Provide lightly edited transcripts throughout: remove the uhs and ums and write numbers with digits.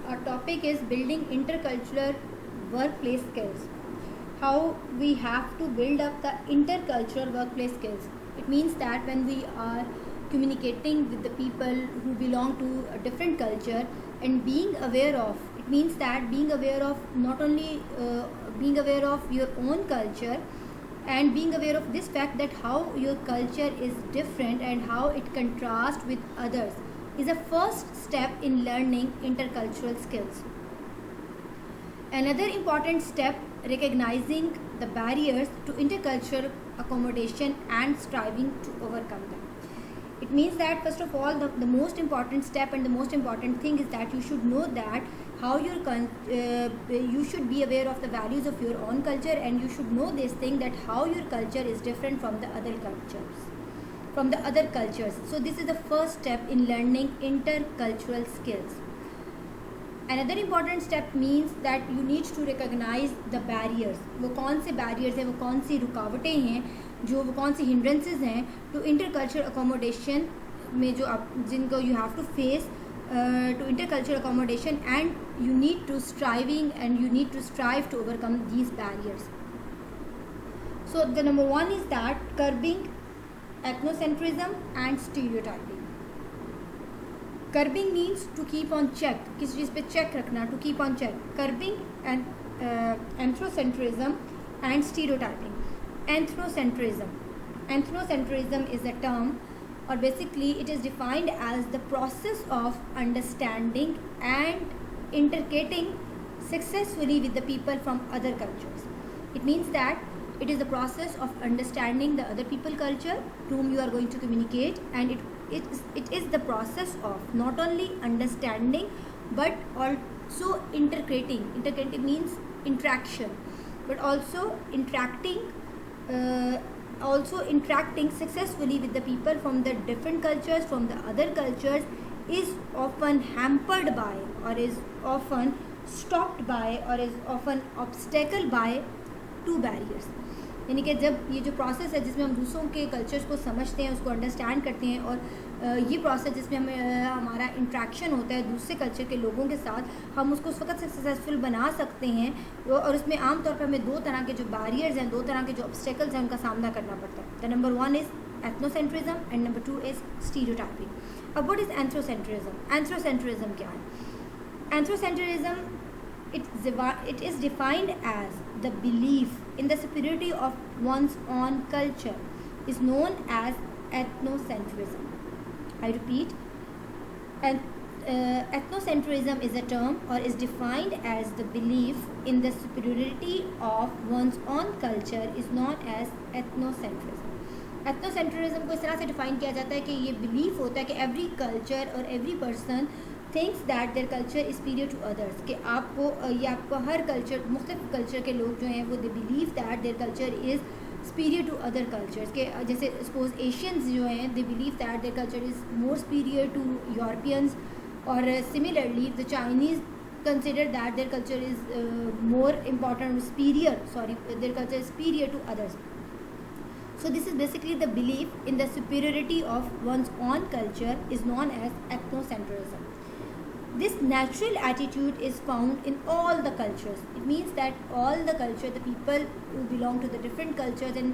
our topic is building intercultural workplace skills. How we have to build up the intercultural workplace skills. It means that when we are communicating with the people who belong to a different culture and being aware of, it means that being aware of not only being aware of your own culture and being aware of this fact that how your culture is different and how it contrasts with others is a first step in learning intercultural skills. Another important step, recognizing the barriers to intercultural accommodation and striving to overcome them. It means that first of all, the most important step and the most important thing is that you should know that how you should be aware of the values of your own culture, and you should know this thing that how your culture is different from the other cultures. So this is the first step in learning intercultural skills. Another important step means that you need to recognize the barriers. वो कौन से barriers हैं, वो कौन सी रुकावटें हैं, जो वो कौन सी hindrances हैं to intercultural accommodation में जो आप जिनको you have to face to intercultural accommodation, and you need to strive to overcome these barriers. So the number one is that curbing ethnocentrism and stereotyping. Curbing means to keep on check, किसी चीज़ पे check रखना, to keep on check. Curbing and ethnocentrism and stereotyping. Ethnocentrism is a term, or basically it is defined as the process of understanding and interacting successfully with the people from other cultures. It means that it is the process of understanding the other people culture to whom you are going to communicate, and it is the process of not only understanding but also interacting. Interacting means interaction, but also interacting successfully with the people from the different cultures, from the other cultures, is often hampered by, or is often stopped by, or is often obstacle by two barriers. यानी कि जब ये जो process है जिसमें हम दूसरों के कल्चर्स को समझते हैं, उसको अंडरस्टैंड करते हैं, और ये प्रोसेस जिसमें हमारा इंट्रैक्शन होता है दूसरे कल्चर के लोगों के साथ, हम उसको उस वक्त सक्सेसफुल बना सकते हैं, और उसमें आमतौर पर हमें दो तरह के जो बैरियर्स हैं, दो तरह के जो ऑब्स्टेकल्स हैं, उनका सामना करना पड़ता है. The number one is ethnocentrism and number two is stereotyping. अब व्हाट इज़ एंथ्रोसेंट्रिज्म? एंथ्रोसेंट्रिज्म क्या है? एंथ्रोसेंट्रिज्म it is defined as the belief in the superiority of one's own culture is known as ethnocentrism. I repeat, ethnocentrism is a term, or is defined as the belief in the superiority of one's own culture is known as ethnocentrism. Ethnocentrism को इस तरह से define किया जाता है कि ये belief होता है कि एवरी कल्चर और every person thinks that their culture is superior to others, कि आपको हर कल्चर, मुख्तलिफ कल्चर के लोग जो हैं वो they believe that their culture is superior to other cultures. के जैसे सपोज एशियंस जो हैं they believe that their culture is more superior to Europeans, और similarly the Chinese consider that their culture is more important, their culture is superior to others. So this is basically the belief in the superiority of one's own culture is known as ethnocentrism. This natural attitude is found in all the cultures. It means that all the culture, the people who belong to the different cultures, and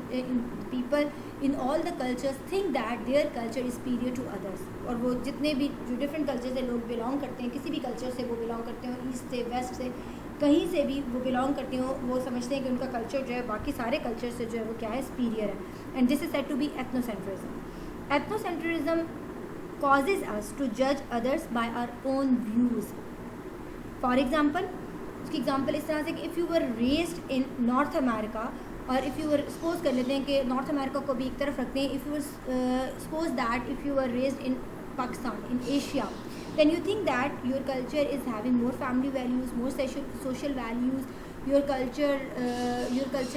people in all the cultures think that their culture is superior to others. और वो जितने भी जो different cultures से लोग belong करते हैं, किसी भी culture से वो belong करते हैं, ईस्ट से, वेस्ट से, कहीं से भी वो बिलोंग करते हो, वो समझते हैं कि उनका कल्चर जो है बाकी सारे कल्चर से जो है वो क्या है, सुपीरियर है. And this is said to be ethnocentrism. Ethnocentrism causes us to judge others by our own views. For example, उसकी एग्जांपल इस तरह से कि if you were raised in North America, और इफ़ यू वर सपोज कर लेते हैं कि नॉर्थ अमेरिका को भी एक तरफ रखते हैं, if you suppose that if you were raised in Pakistan, in Asia, then you think that your culture is having more family values, more social values, your culture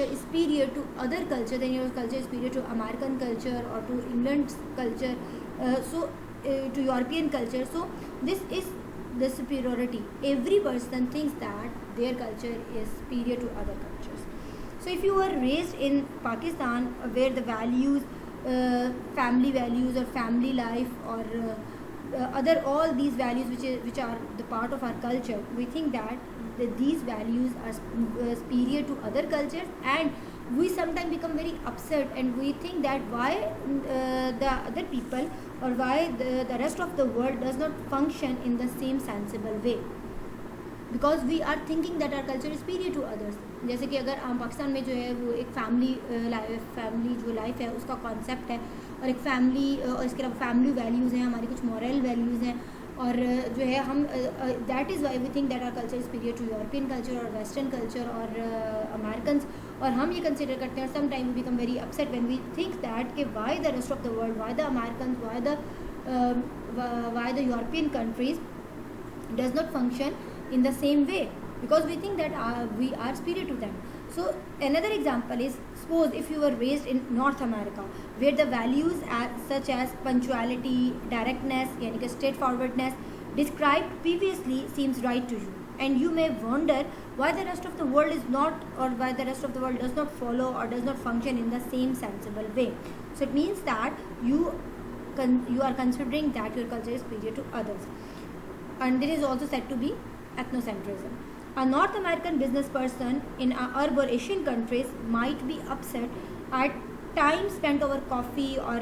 is superior to other culture, then your culture is superior to American culture or to England's culture, to European culture. So this is the superiority. Every person thinks that their culture is superior to other cultures. So if you were raised in Pakistan where the values, family values or family life or other all these values which are the part of our culture, we think that these values are superior to other cultures, and we sometimes become very upset and we think that why the other people or why the rest of the world does not function in the same sensible way, because we are thinking that our culture is superior to others. जैसे कि अगर पाकिस्तान में जो है वो एक family जो life है उसका कॉन्सेप्ट है, और एक फैमिली और इसके अलावा फैमिली वैल्यूज़ हैं, हमारी कुछ मॉरल वैल्यूज़ हैं, और जो है हम that is why we think that our culture is superior to European culture और वेस्टर्न कल्चर और अमेरिकन, और हम ये कंसिडर करते हैं. और some time we become very upset when we think that कि why the rest of the world, why the American, why the European countries does not function in the same way, because we think that we are superior to them. So another example is, suppose if you were raised in North America where the values such as punctuality, directness यानी कि straightforwardness described previously seems right to you, and you may wonder why the rest of the world is not, or why the rest of the world does not follow or does not function in the same sensible way. So it means that you are considering that your culture is superior to others. And this is also said to be ethnocentrism. A North American business person in Arab or Asian countries might be upset at time spent over coffee or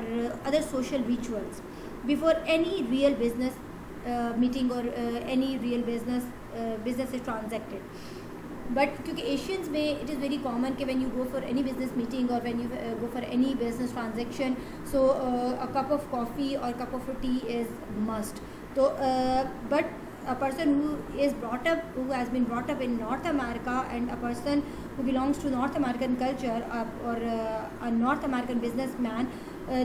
other social rituals before any real business meeting or any real business is transacted. But क्योंकि Asians में it is very common कि when you go for any business meeting or when you go for any business transaction, so a cup of coffee or cup of tea is must. So but a person who has been brought up in North America, and a person who belongs to North American culture or a North American businessman,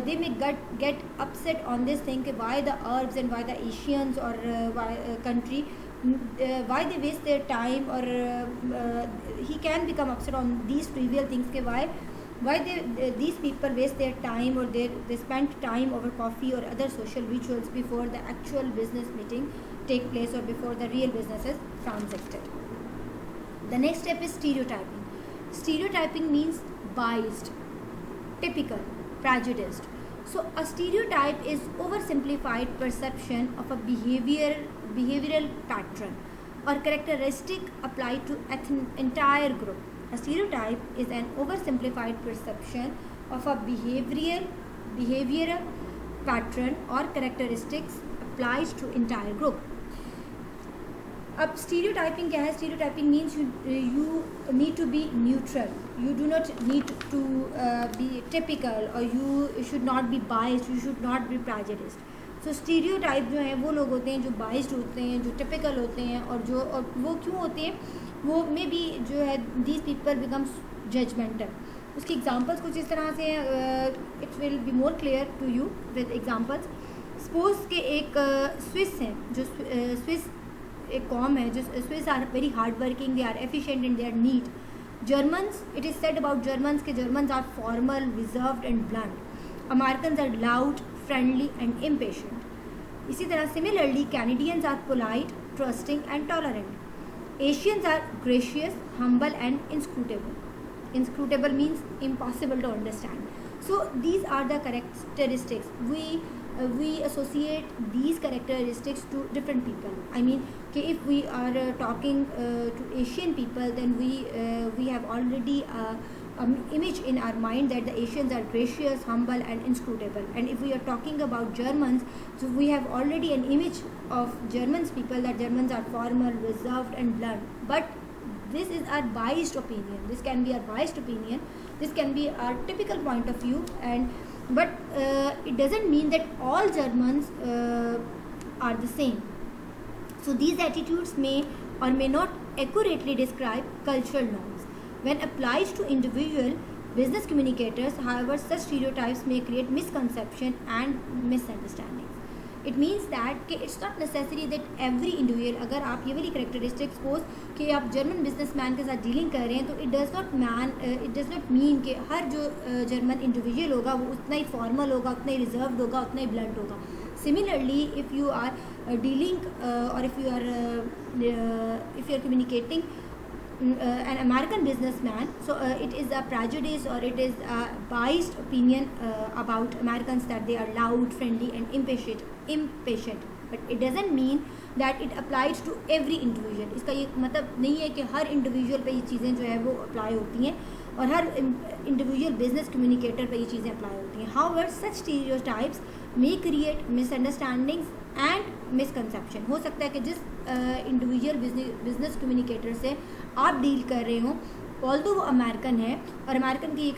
they may get upset on this thing, why the Arabs and why the Asians or country, why they waste their time, or he can become upset on these trivial things, why these people waste their time, or they spend time over coffee or other social rituals before the actual business meeting take place or before the real business is transacted. The next step is stereotyping. Stereotyping means biased, typical, prejudiced. So a stereotype is oversimplified perception of a behavioral pattern or characteristic applied to entire group. A stereotype is an oversimplified perception of a behavioral pattern or characteristics applies to entire group. अब stereotyping क्या है? Stereotyping means you need to be neutral. You do not need to be typical, or you should not be biased. You should not be prejudiced. So stereotype जो हैं वो लोग होते हैं जो biased होते हैं, जो typical होते हैं, और वो क्यों होते हैं? वो में भी जो है these people becomes judgmental. उसकी examples कुछ इस तरह से it will be more clear to you with examples. Suppose के एक Swiss हैं, जो Swiss एक कॉम है, जो Swiss are very hard working, they are efficient and they are neat. Germans, it is said about Germans कि Germans are formal, reserved and blunt. Americans are loud, friendly and impatient. इसी तरह similarly Canadians are polite, trusting and tolerant. Asians are gracious, humble and inscrutable. Inscrutable means impossible to understand. So these are the characteristics. We associate these characteristics to different people. I mean, if we are talking to Asian people, then we have already image in our mind that the Asians are gracious, humble and inscrutable. And if we are talking about Germans, so we have already an image of Germans people that Germans are formal, reserved and blunt. But this is our biased opinion. This can be our biased opinion. This can be our typical point of view. But it doesn't mean that all Germans are the same. So these attitudes may or may not accurately describe cultural norms. When applied to individual business communicators, however, such stereotypes may create misconception and misunderstandings. It means that it's not necessary that every individual, अगर आप ये वाली characteristics suppose कि आप German businessman के साथ dealing कर रहे हैं, तो it does not mean कि हर जो German individual होगा वो उतना ही formal होगा, उतना ही reserved होगा, उतना ही blunt होगा. Similarly, if you are dealing or if you are communicating an American businessman, so it is a prejudice or it is a biased opinion about Americans that they are loud, friendly and impatient, but it doesn't mean that it applies to every individual. इसका ये मतलब नहीं है कि हर individual पे ये चीज़ें जो है वो अप्लाई होती हैं और हर इंडिविजुअल बिजनेस कम्युनिकेटर पे ये चीज़ें अप्लाई होती हैं. However, such stereotypes may create misunderstandings and misconception. हो सकता है कि जिस इंडिविजुअल बिजनेस कम्युनिकेटर से आप डील कर रहे हो, ऑल्दो वो अमेरिकन है और अमेरिकन की ये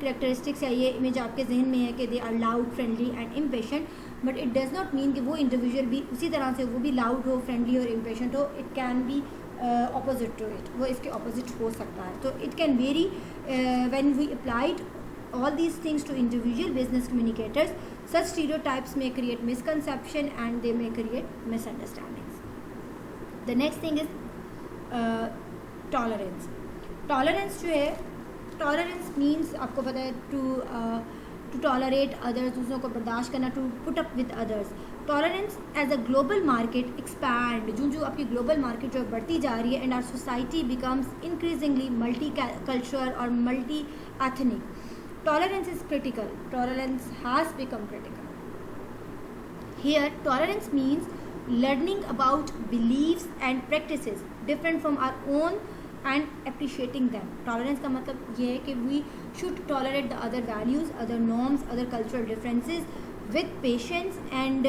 करेक्टरिस्टिक्स है, ये इमेज आपके जहन में है कि they are loud, friendly and impatient, but it does not mean कि वो इंडिविजुअल भी उसी तरह से वो भी लाउड हो, फ्रेंडली और इम्पेशेंट हो. It can be opposite to it, वो इसके ऑपोजिट हो सकता है. तो it can vary when we applied all these things to individual business communicators. Such stereotypes may create misconception and they may create misunderstandings. The next thing is tolerance. Tolerance जो है, tolerance means आपको पता है to tolerate others, दूसरों को बर्दाश्त करना, to put up with others. Tolerance as a global market expand, जो आपकी global market जो बढ़ती जा रही है and our society becomes increasingly multicultural or multi-ethnic. Tolerance is critical. Tolerance has become critical. Here, tolerance means learning about beliefs and practices different from our own and appreciating them. Tolerance का मतलब ये है कि we should tolerate the other values, other norms, other cultural differences with patience, and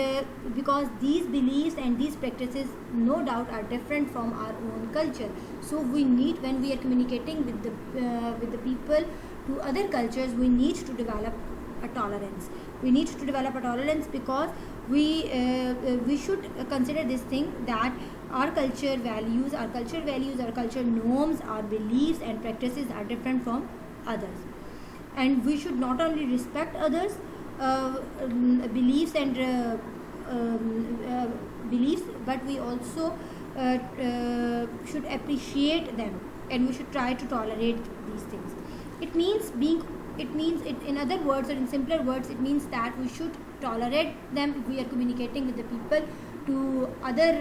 because these beliefs and these practices no doubt are different from our own culture. So we need, when we are communicating with the people to other cultures, we need to develop a tolerance. We need to develop a tolerance because we should consider this thing that our culture values, our culture norms, our beliefs and practices are different from others, and we should not only respect others beliefs and beliefs, but we also should appreciate them, and we should try to tolerate these things. It means in other words, or in simpler words, it means that we should tolerate them if we are communicating with the people to other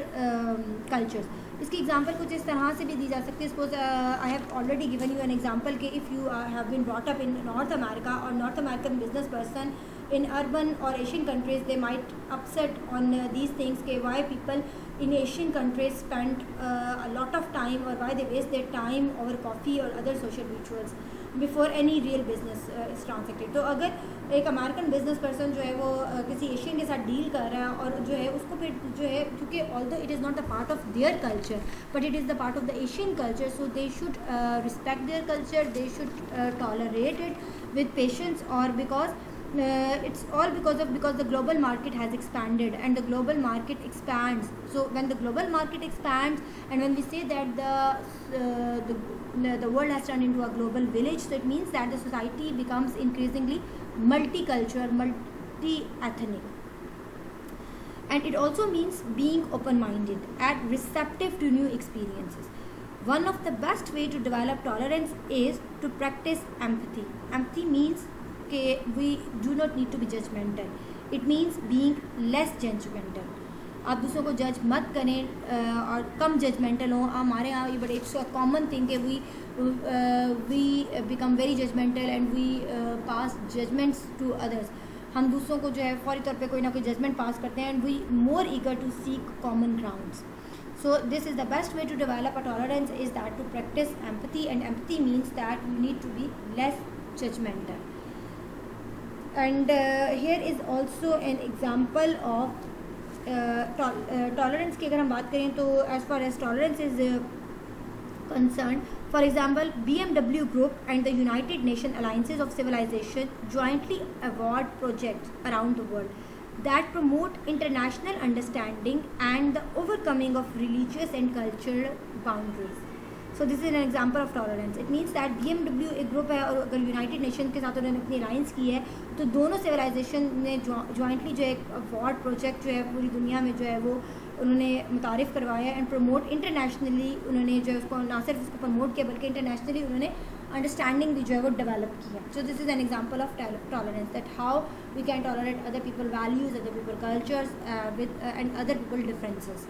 cultures. इसकी example कुछ इस तरह से भी दी जा सकती है. Suppose I have already given you an example कि if you have been brought up in North America और North American business person in urban or Asian countries, they might upset on these things कि why people in Asian countries spend a lot of time or why they waste their time over coffee or other social rituals before any real business is transacted. तो अगर एक American business person जो है वो किसी Asian के साथ deal कर रहा है और जो है उसको फिर जो है, क्योंकि although it is not the part of their culture but it is the part of the Asian culture, so they should respect their culture, they should tolerate it with patience, or because it's all because the global market has expanded and the global market expands. So when the global market expands and when we say that the world has turned into a global village, so it means that the society becomes increasingly multicultural, multi-ethnic. And it also means being open-minded and receptive to new experiences. One of the best way to develop tolerance is to practice empathy. Empathy means that we do not need to be judgmental. It means being less judgmental. आप दूसरों को जज मत करें और कम judgemental हो. हमारे यहाँ ये बड़े इट्स अ कॉमन थिंग है, we become very judgemental and we pass judgements to others. हम दूसरों को जो है फौरी तौर पे कोई ना कोई जजमेंट पास करते हैं, and we more eager to seek common grounds. So this is the best way to develop a tolerance, is that to practice empathy, and empathy means that you need to be less judgmental. And here is also an example of tolerance की अगर हम बात करें तो as far as tolerance is concerned, for example, BMW Group and the United Nations Alliances of Civilization jointly award projects around the world that promote international understanding and the overcoming of religious and cultural boundaries. So this is an example of tolerance. It means that BMW एक group है और अगर United nation के साथ उन्होंने अपनी alliance की है तो दोनों सिविलाइजेशन ने जॉइंटली जो एक अवार्ड प्रोजेक्ट जो है पूरी दुनिया में जो है वो उन्होंने मुतारिफ़ करवाया एंड प्रमोट इंटरनेशनली. उन्होंने जो है उसको ना सिर्फ उसको प्रमोट किया बल्कि इंटरनेशनली उन्होंने अंडरस्टैंडिंग भी जो है वो डेवलप किया. So this is an example of tolerance, that how we can tolerate other people values, other people cultures with and other people differences.